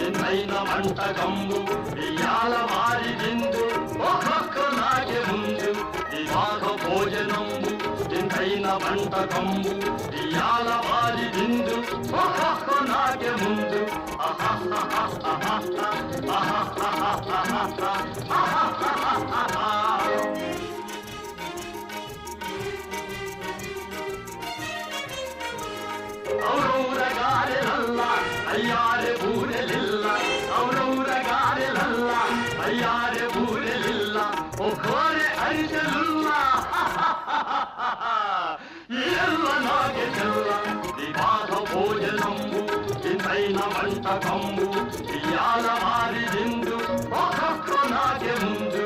వింతైన వంటకంబు ఇయాల వారి విందు ఒక్కొక్క నాకే ముందు వివాహ భోజనంబు వింతైన వంటకంబు ఇయాల వారి విందు ఒక్కొక్క నాకే ముందు ఔరౌరగారెలల్ల అయ్యారె బూరెలిల్ల ఔరౌరగారెలల్ల అయ్యారె బూరెలిల్ల ఒక్కోరె అరిసెలుల్ల ఎల్ల నాగే చెల్ల వివాహ భోజనంబు వింతైన వంటకంబు ఇయాల వారి విందు ఒక్కొక్క నాగే ముందు